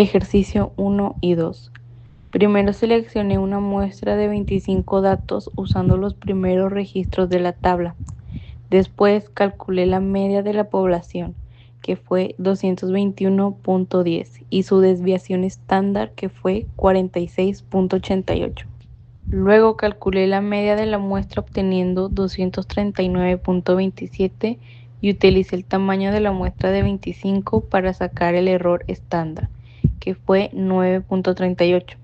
Ejercicio 1 y 2. Primero seleccioné una muestra de 25 datos usando los primeros registros de la tabla. Después calculé la media de la población, que fue 221.10, y su desviación estándar, que fue 46.88. Luego calculé la media de la muestra obteniendo 239.27 y utilicé el tamaño de la muestra de 25 para sacar el error estándar, que fue 9.38.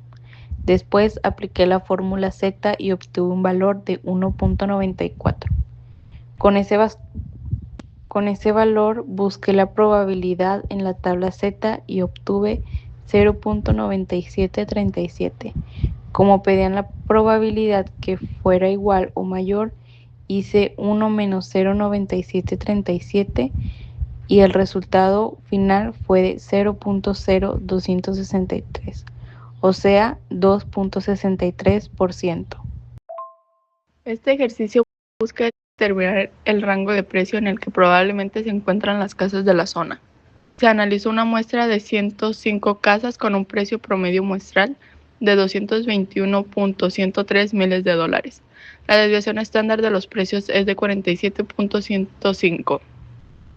Después apliqué la fórmula Z y obtuve un valor de 1.94. Con ese valor busqué la probabilidad en la tabla Z y obtuve 0.9737. Como pedían la probabilidad que fuera igual o mayor, hice 1 menos 0.9737 y el resultado final fue de 0.0263, o sea, 2.63%. Este ejercicio busca determinar el rango de precio en el que probablemente se encuentran las casas de la zona. Se analizó una muestra de 105 casas con un precio promedio muestral de 221.103 miles de dólares. La desviación estándar de los precios es de 47.105.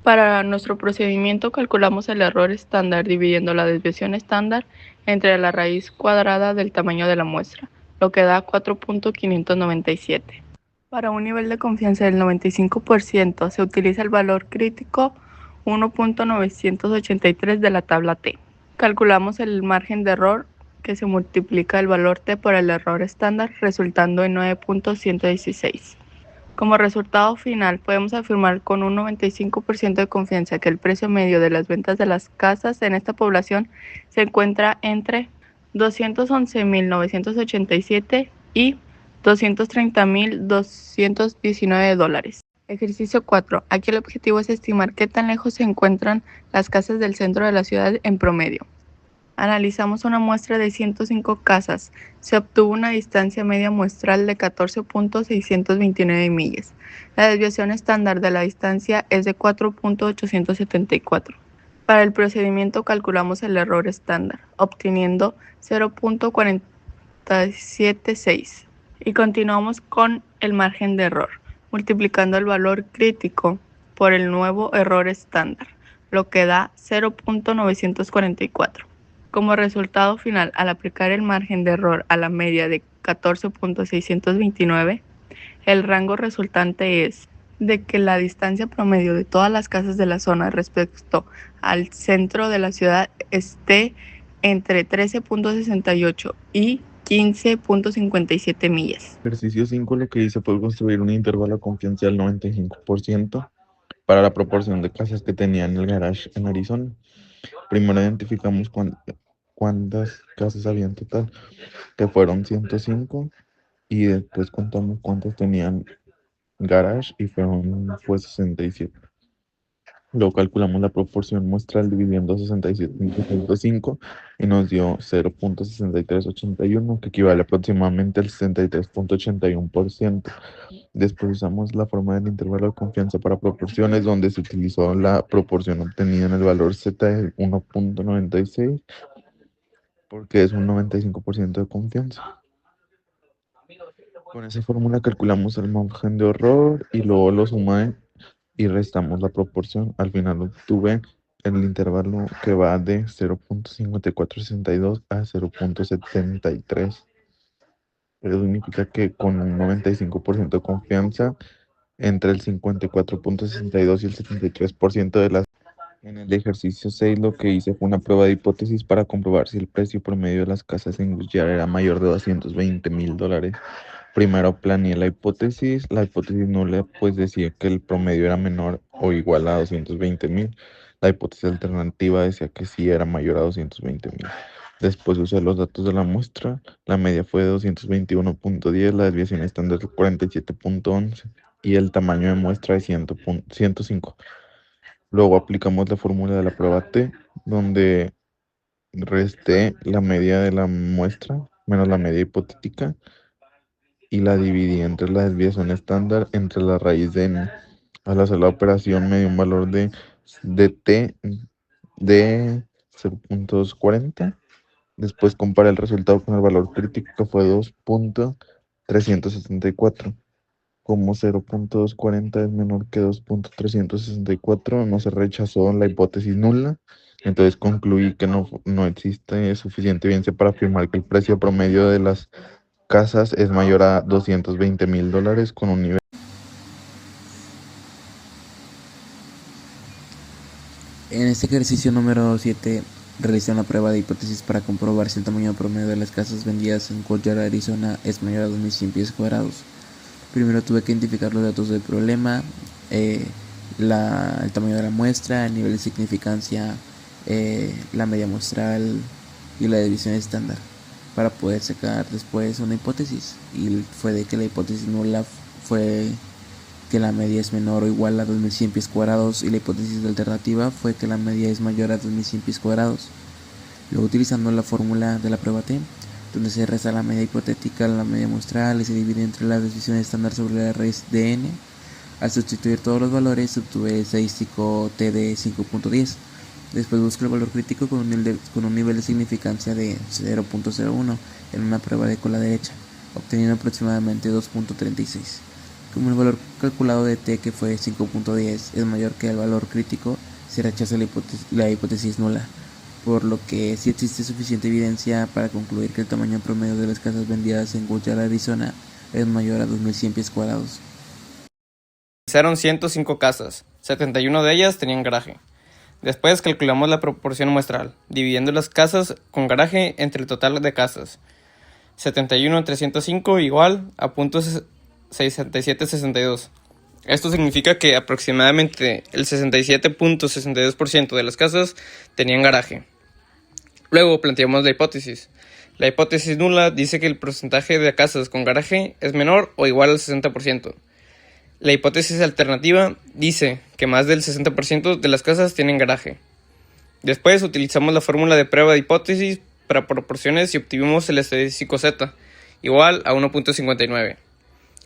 Para nuestro procedimiento calculamos el error estándar dividiendo la desviación estándar entre la raíz cuadrada del tamaño de la muestra, lo que da 4.597. Para un nivel de confianza del 95% se utiliza el valor crítico 1.983 de la tabla T. Calculamos el margen de error, que se multiplica el valor T por el error estándar, resultando en 9.116. Como resultado final, podemos afirmar con un 95% de confianza que el precio medio de las ventas de las casas en esta población se encuentra entre 211.987 y 230.219 dólares. Ejercicio 4. Aquí el objetivo es estimar qué tan lejos se encuentran las casas del centro de la ciudad en promedio. Analizamos una muestra de 105 casas. Se obtuvo una distancia media muestral de 14.629 millas. La desviación estándar de la distancia es de 4.874. Para el procedimiento calculamos el error estándar, obteniendo 0.476. Y continuamos con el margen de error, multiplicando el valor crítico por el nuevo error estándar, lo que da 0.944. Como resultado final, al aplicar el margen de error a la media de 14.629, el rango resultante es de que la distancia promedio de todas las casas de la zona respecto al centro de la ciudad esté entre 13.68 y 15.57 millas. Ejercicio 5 lo que hice fue construir un intervalo de confianza del 95% para la proporción de casas que tenía en el garage en Arizona. Primero identificamos cuántas casas había en total, que fueron 105, y después contamos cuántas tenían garage y fue 67. Luego calculamos la proporción muestral dividiendo 67.5 y nos dio 0.6381, que equivale aproximadamente al 63.81%. Después usamos la forma del intervalo de confianza para proporciones, donde se utilizó la proporción obtenida en el valor Z de 1.96, porque es un 95% de confianza. Con esa fórmula calculamos el margen de error y luego lo sumé y restamos la proporción. Al final obtuve el intervalo que va de 0.5462 a 0.73. Eso significa que con un 95% de confianza, entre el 54.62 y el 73% de las... En el ejercicio 6 lo que hice fue una prueba de hipótesis para comprobar si el precio promedio de las casas en Goodyear era mayor de 220.000 dólares. Primero planeé la hipótesis. La hipótesis nula pues decía que el promedio era menor o igual a 220.000. La hipótesis alternativa decía que sí era mayor a 220.000. Después usé los datos de la muestra. La media fue de 221.10, la desviación estándar de 47.11 y el tamaño de muestra de 105. Luego aplicamos la fórmula de la prueba T, donde resté la media de la muestra menos la media hipotética y la dividí entre la desviación estándar entre la raíz de n. Al hacer la operación me dio un valor de t de 0.240. Después compara el resultado con el valor crítico que fue 2.364. Como 0.240 es menor que 2.364, no se rechazó la hipótesis nula. Entonces concluí que no existe suficiente evidencia para afirmar que el precio promedio de las casas es mayor a $220,000 con un nivel. En este ejercicio número 7, realizé una prueba de hipótesis para comprobar si el tamaño promedio de las casas vendidas en Courtyard, Arizona es mayor a 2.100 pies cuadrados. Primero tuve que identificar los datos del problema, el tamaño de la muestra, el nivel de significancia, la media muestral y la división estándar, para poder sacar después una hipótesis. Y fue de que la hipótesis nula fue que la media es menor o igual a 2.100 pies cuadrados, y la hipótesis alternativa fue que la media es mayor a 2.100 pies cuadrados. Luego, utilizando la fórmula de la prueba T, donde se resta la media hipotética, la media muestral, y se divide entre la división estándar sobre la raíz de n, al sustituir todos los valores obtuve el estadístico T de 5.10. Después busco el valor crítico con un nivel de significancia de 0.01 en una prueba de cola derecha, obteniendo aproximadamente 2.36. Como el valor calculado de T, que fue 5.10, es mayor que el valor crítico, se rechaza la hipótesis nula, por lo que sí existe suficiente evidencia para concluir que el tamaño promedio de las casas vendidas en Courtyard, Arizona es mayor a 2.100 pies cuadrados. Realizaron 105 casas, 71 de ellas tenían garaje. Después calculamos la proporción muestral, dividiendo las casas con garaje entre el total de casas. 71 entre 105 igual a .6762. Esto significa que aproximadamente el 67.62% de las casas tenían garaje. Luego planteamos la hipótesis. La hipótesis nula dice que el porcentaje de casas con garaje es menor o igual al 60%. La hipótesis alternativa dice que más del 60% de las casas tienen garaje. Después utilizamos la fórmula de prueba de hipótesis para proporciones y obtuvimos el estadístico Z, igual a 1.59.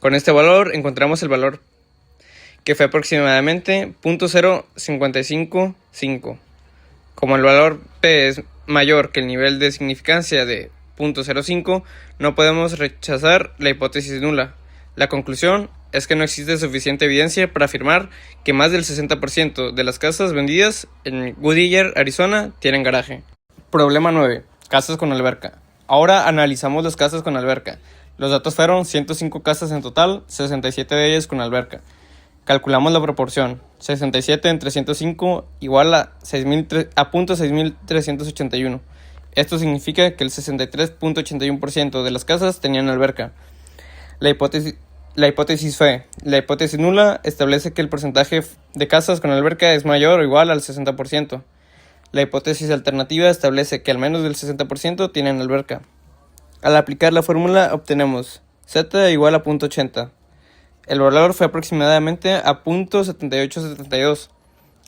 Con este valor encontramos el valor, que fue aproximadamente .0555. Como el valor P es mayor que el nivel de significancia de .05, no podemos rechazar la hipótesis nula. La conclusión es que no existe suficiente evidencia para afirmar que más del 60% de las casas vendidas en Goodyear, Arizona, tienen garaje. Problema 9. Casas con alberca. Ahora analizamos las casas con alberca. Los datos fueron 105 casas en total, 67 de ellas con alberca. Calculamos la proporción, 67 entre 105 igual a .6381. Esto significa que el 63.81% de las casas tenían alberca. La hipótesis fue, la hipótesis nula establece que el porcentaje de casas con alberca es mayor o igual al 60%. La hipótesis alternativa establece que al menos del 60% tienen alberca. Al aplicar la fórmula obtenemos Z igual a .80. El valor fue aproximadamente a .7872.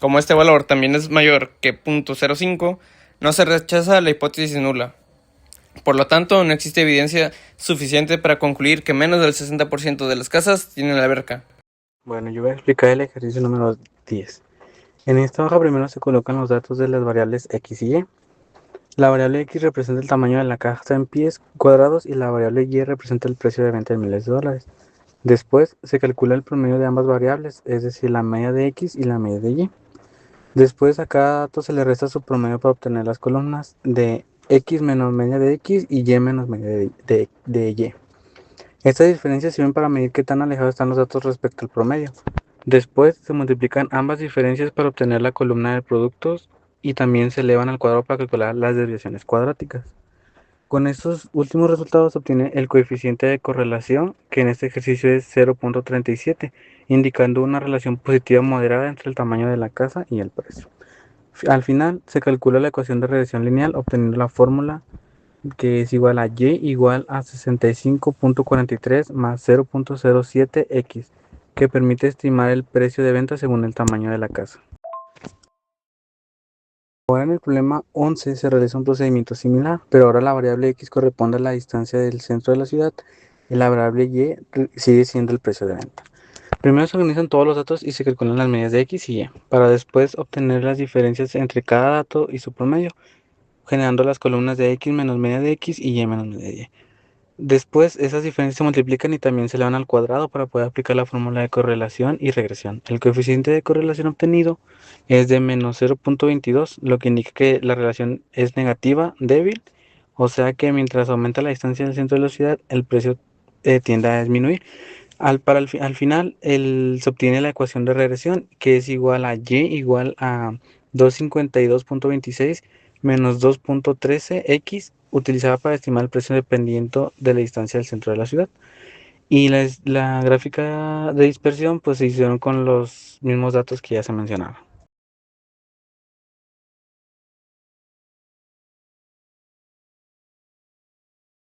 Como este valor también es mayor que .05, no se rechaza la hipótesis nula. Por lo tanto, no existe evidencia suficiente para concluir que menos del 60% de las casas tienen alberca. Bueno, yo voy a explicar el ejercicio número 10. En esta hoja primero se colocan los datos de las variables X y Y. La variable X representa el tamaño de la casa en pies cuadrados y la variable Y representa el precio de venta en miles de dólares. Después se calcula el promedio de ambas variables, es decir, la media de X y la media de Y. Después a cada dato se le resta su promedio para obtener las columnas de X menos media de X y Y menos media de Y. Estas diferencias sirven para medir qué tan alejados están los datos respecto al promedio. Después se multiplican ambas diferencias para obtener la columna de productos y también se elevan al cuadrado para calcular las desviaciones cuadráticas. Con estos últimos resultados se obtiene el coeficiente de correlación, que en este ejercicio es 0.37, indicando una relación positiva moderada entre el tamaño de la casa y el precio. Al final se calcula la ecuación de regresión lineal obteniendo la fórmula que es igual a Y igual a 65.43 más 0.07x, que permite estimar el precio de venta según el tamaño de la casa. Ahora en el problema 11 se realiza un procedimiento similar, pero ahora la variable X corresponde a la distancia del centro de la ciudad y la variable Y sigue siendo el precio de venta. Primero se organizan todos los datos y se calculan las medidas de X y Y, para después obtener las diferencias entre cada dato y su promedio, generando las columnas de X menos media de X y Y menos media de Y. Después esas diferencias se multiplican y también se elevan al cuadrado para poder aplicar la fórmula de correlación y regresión. El coeficiente de correlación obtenido es de menos 0.22, lo que indica que la relación es negativa, débil, o sea que mientras aumenta la distancia del centro de la ciudad, el precio tiende a disminuir. Al final se obtiene la ecuación de regresión, que es igual a y igual a 252.26 menos 2.13x, utilizada para estimar el precio dependiendo de la distancia del centro de la ciudad. Y la gráfica de dispersión pues se hicieron con los mismos datos que ya se mencionaba.